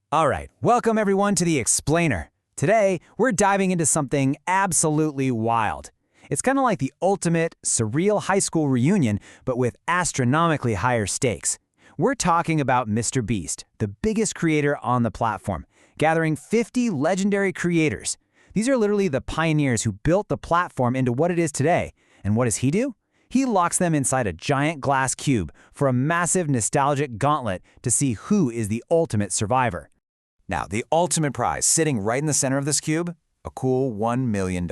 All right, welcome everyone to The Explainer. Today, we're diving into something absolutely wild. It's kind of like the ultimate, surreal high school reunion, but with astronomically higher stakes. We're talking about MrBeast, the biggest creator on the platform, gathering 50 legendary creators. These are literally the pioneers who built the platform into what it is today. And what does he do? He locks them inside a giant glass cube for a massive nostalgic gauntlet to see who is the ultimate survivor. Now, the ultimate prize sitting right in the center of this cube? A cool $1 million.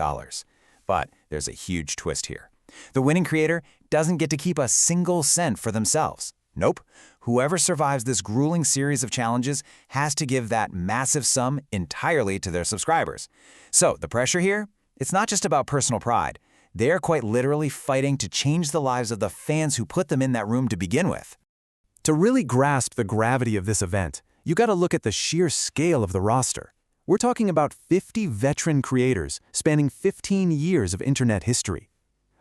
But there's a huge twist here. The winning creator doesn't get to keep a single cent for themselves. Nope. Whoever survives this grueling series of challenges has to give that massive sum entirely to their subscribers. So the pressure here? It's not just about personal pride. They're quite literally fighting to change the lives of the fans who put them in that room to begin with. To really grasp the gravity of this event, you gotta look at the sheer scale of the roster. We're talking about 50 veteran creators spanning 15 years of internet history.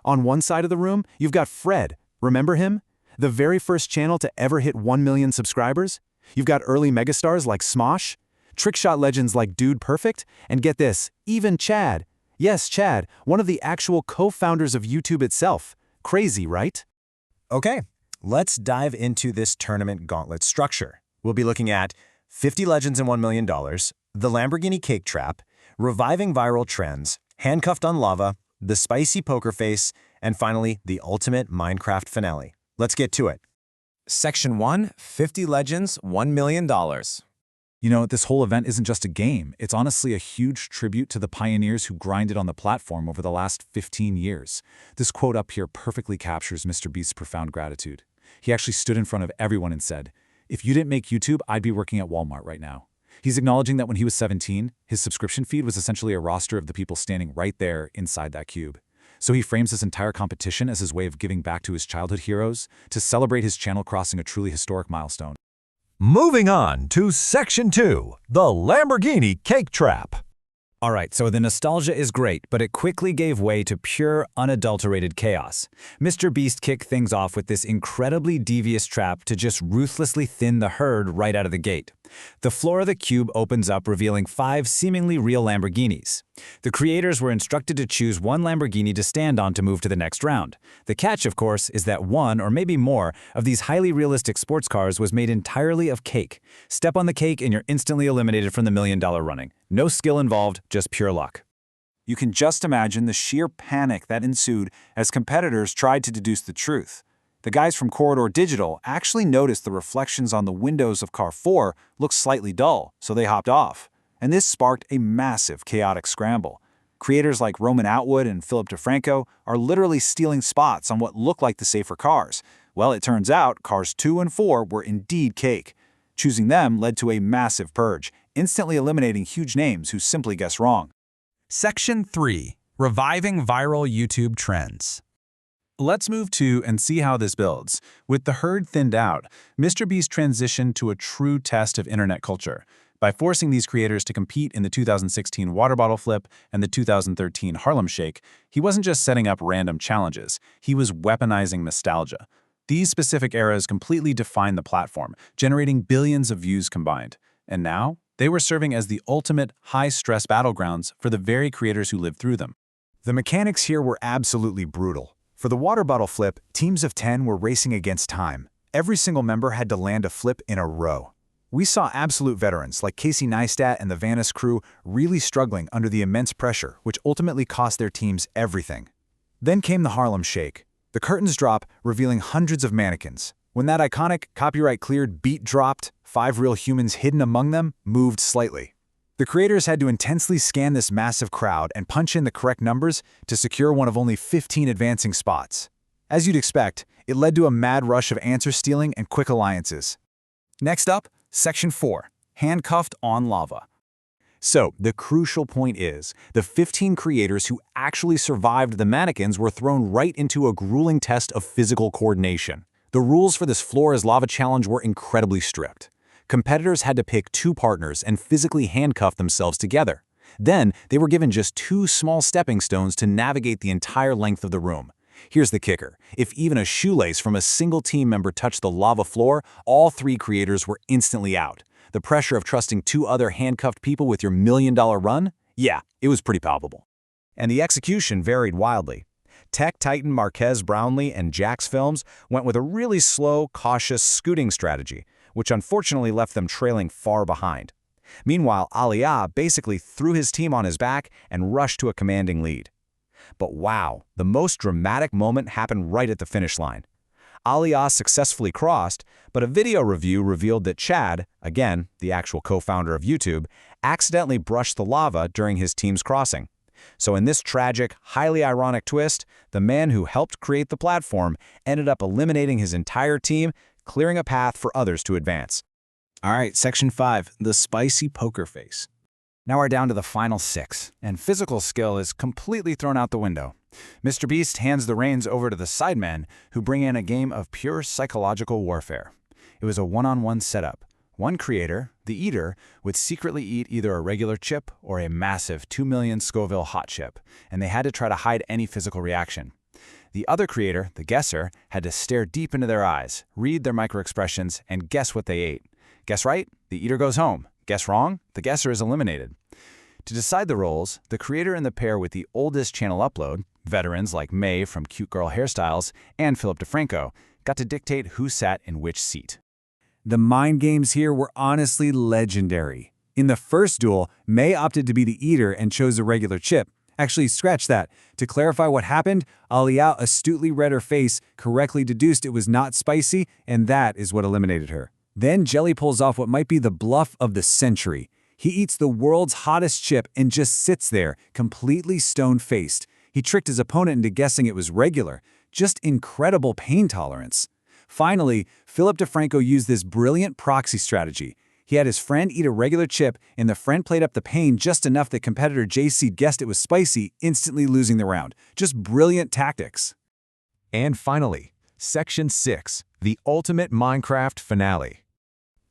On one side of the room, you've got Fred. Remember him? The very first channel to ever hit 1 million subscribers? You've got early megastars like Smosh, trickshot legends like Dude Perfect, and get this, even Chad. Yes, Chad, one of the actual co-founders of YouTube itself. Crazy, right? Okay, let's dive into this tournament gauntlet structure. We'll be looking at 50 legends and $1 million, the Lamborghini cake trap, reviving viral trends, handcuffed on lava, the spicy poker face, and finally, the ultimate Minecraft finale. Let's get to it. Section 1, 50 legends, $1 million. You know, this whole event isn't just a game. It's honestly a huge tribute to the pioneers who grinded on the platform over the last 15 years. This quote up here perfectly captures MrBeast's profound gratitude. He actually stood in front of everyone and said, "If you didn't make YouTube, I'd be working at Walmart right now." He's acknowledging that when he was 17, his subscription feed was essentially a roster of the people standing right there inside that cube. So he frames this entire competition as his way of giving back to his childhood heroes to celebrate his channel crossing a truly historic milestone. Moving on to Section 2, the Lamborghini cake trap. All right, so the nostalgia is great, but it quickly gave way to pure, unadulterated chaos. MrBeast kicked things off with this incredibly devious trap to just ruthlessly thin the herd right out of the gate. The floor of the cube opens up, revealing 5 seemingly real Lamborghinis. The creators were instructed to choose one Lamborghini to stand on to move to the next round. The catch, of course, is that one, or maybe more, of these highly realistic sports cars was made entirely of cake. Step on the cake and you're instantly eliminated from the $1 million running. No skill involved, just pure luck. You can just imagine the sheer panic that ensued as competitors tried to deduce the truth. The guys from Corridor Digital actually noticed the reflections on the windows of car 4 looked slightly dull, so they hopped off. And this sparked a massive, chaotic scramble. Creators like Roman Outwood and Philip DeFranco are literally stealing spots on what looked like the safer cars. Well, it turns out cars 2 and 4 were indeed cake. Choosing them led to a massive purge, instantly eliminating huge names who simply guessed wrong. Section 3, reviving viral YouTube trends. Let's move to and see how this builds. With the herd thinned out, MrBeast transitioned to a true test of internet culture. By forcing these creators to compete in the 2016 water bottle flip and the 2013 Harlem Shake, he wasn't just setting up random challenges, he was weaponizing nostalgia. These specific eras completely defined the platform, generating billions of views combined. And now, they were serving as the ultimate high-stress battlegrounds for the very creators who lived through them. The mechanics here were absolutely brutal. For the water bottle flip, teams of 10 were racing against time. Every single member had to land a flip in a row. We saw absolute veterans like Casey Neistat and the Vanis crew really struggling under the immense pressure, which ultimately cost their teams everything. Then came the Harlem Shake. The curtains drop, revealing hundreds of mannequins. When that iconic, copyright-cleared beat dropped, 5 real humans hidden among them moved slightly. The creators had to intensely scan this massive crowd and punch in the correct numbers to secure one of only 15 advancing spots. As you'd expect, it led to a mad rush of answer stealing and quick alliances. Next up, Section 4, handcuffed on lava. So, the crucial point is, the 15 creators who actually survived the mannequins were thrown right into a grueling test of physical coordination. The rules for this floor is lava challenge were incredibly strict. Competitors had to pick 2 partners and physically handcuff themselves together. Then, they were given just 2 small stepping stones to navigate the entire length of the room. Here's the kicker. If even a shoelace from a single team member touched the lava floor, all 3 creators were instantly out. The pressure of trusting two other handcuffed people with your million-dollar run? Yeah, it was pretty palpable. And the execution varied wildly. Tech titan Marques Brownlee and Jax Films went with a really slow, cautious scooting strategy, which unfortunately left them trailing far behind. Meanwhile, Aliyah basically threw his team on his back and rushed to a commanding lead. But wow, the most dramatic moment happened right at the finish line. Aliyah successfully crossed, but a video review revealed that Chad, again, the actual co-founder of YouTube, accidentally brushed the lava during his team's crossing. So in this tragic, highly ironic twist, the man who helped create the platform ended up eliminating his entire team, clearing a path for others to advance. All right, Section 5, the spicy poker face. Now we're down to the final 6, and physical skill is completely thrown out the window. MrBeast hands the reins over to the sidemen, who bring in a game of pure psychological warfare. It was a one-on-one setup. One creator, the Eater, would secretly eat either a regular chip or a massive 2 million Scoville hot chip, and they had to try to hide any physical reaction. The other creator, the Guesser, had to stare deep into their eyes, read their microexpressions, and guess what they ate. Guess right? The Eater goes home. Guess wrong? The Guesser is eliminated. To decide the roles, the creator and the pair with the oldest channel upload, veterans like May from Cute Girl Hairstyles and Philip DeFranco, got to dictate who sat in which seat. The mind games here were honestly legendary. In the first duel, May opted to be the Eater and chose a regular chip. Actually, scratch that. To clarify what happened, Aliyah astutely read her face, correctly deduced it was not spicy, and that is what eliminated her. Then Jelly pulls off what might be the bluff of the century. He eats the world's hottest chip and just sits there, completely stone-faced. He tricked his opponent into guessing it was regular. Just incredible pain tolerance. Finally, Philip DeFranco used this brilliant proxy strategy. He had his friend eat a regular chip, and the friend played up the pain just enough that competitor JC guessed it was spicy, instantly losing the round. Just brilliant tactics. And finally, Section 6, the ultimate Minecraft finale.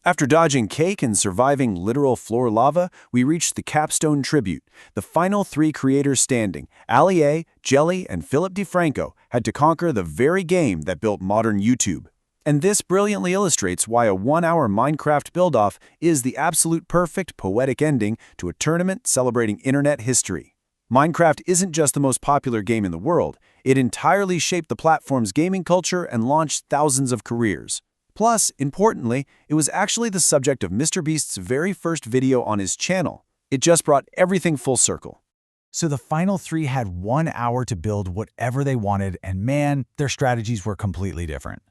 After dodging cake and surviving literal floor lava, we reached the capstone tribute. The final 3 creators standing, Aliyah, Jelly, and Philip DeFranco, had to conquer the very game that built modern YouTube. And this brilliantly illustrates why a 1-hour Minecraft build-off is the absolute perfect poetic ending to a tournament celebrating internet history. Minecraft isn't just the most popular game in the world, it entirely shaped the platform's gaming culture and launched thousands of careers. Plus, importantly, it was actually the subject of MrBeast's very first video on his channel. It just brought everything full circle. So the final 3 had 1 hour to build whatever they wanted, and man, their strategies were completely different.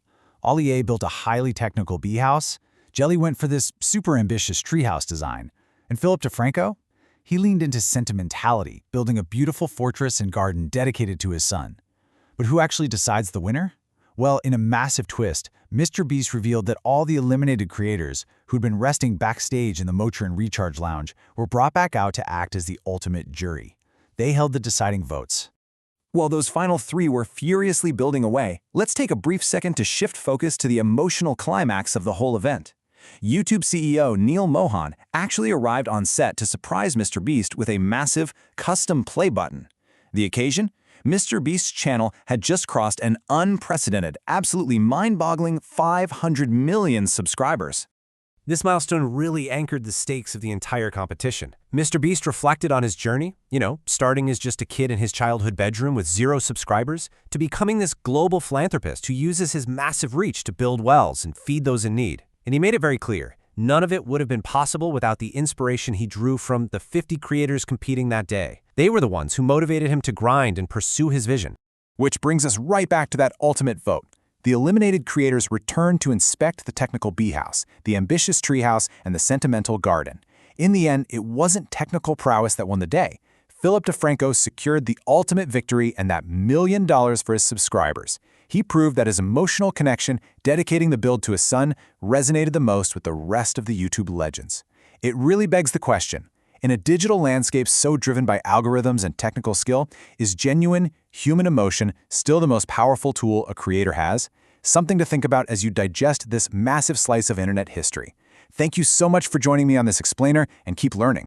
Aliyah built a highly technical bee house, Jelly went for this super ambitious treehouse design, and Philip DeFranco? He leaned into sentimentality, building a beautiful fortress and garden dedicated to his son. But who actually decides the winner? Well, in a massive twist, MrBeast revealed that all the eliminated creators, who'd been resting backstage in the Motrin Recharge Lounge, were brought back out to act as the ultimate jury. They held the deciding votes. While those final 3 were furiously building away, let's take a brief second to shift focus to the emotional climax of the whole event. YouTube CEO Neil Mohan actually arrived on set to surprise MrBeast with a massive custom play button. The occasion? MrBeast's channel had just crossed an unprecedented, absolutely mind-boggling 500 million subscribers. This milestone really anchored the stakes of the entire competition. MrBeast reflected on his journey, starting as just a kid in his childhood bedroom with 0 subscribers, to becoming this global philanthropist who uses his massive reach to build wells and feed those in need. And he made it very clear, none of it would have been possible without the inspiration he drew from the 50 creators competing that day. They were the ones who motivated him to grind and pursue his vision. Which brings us right back to that ultimate vote. The eliminated creators returned to inspect the technical bee house, the ambitious treehouse, and the sentimental garden. In the end, it wasn't technical prowess that won the day. Philip DeFranco secured the ultimate victory and that $1 million for his subscribers. He proved that his emotional connection, dedicating the build to his son, resonated the most with the rest of the YouTube legends. It really begs the question, in a digital landscape so driven by algorithms and technical skill, is genuine, human emotion still the most powerful tool a creator has? Something to think about as you digest this massive slice of internet history. Thank you so much for joining me on this explainer, and keep learning.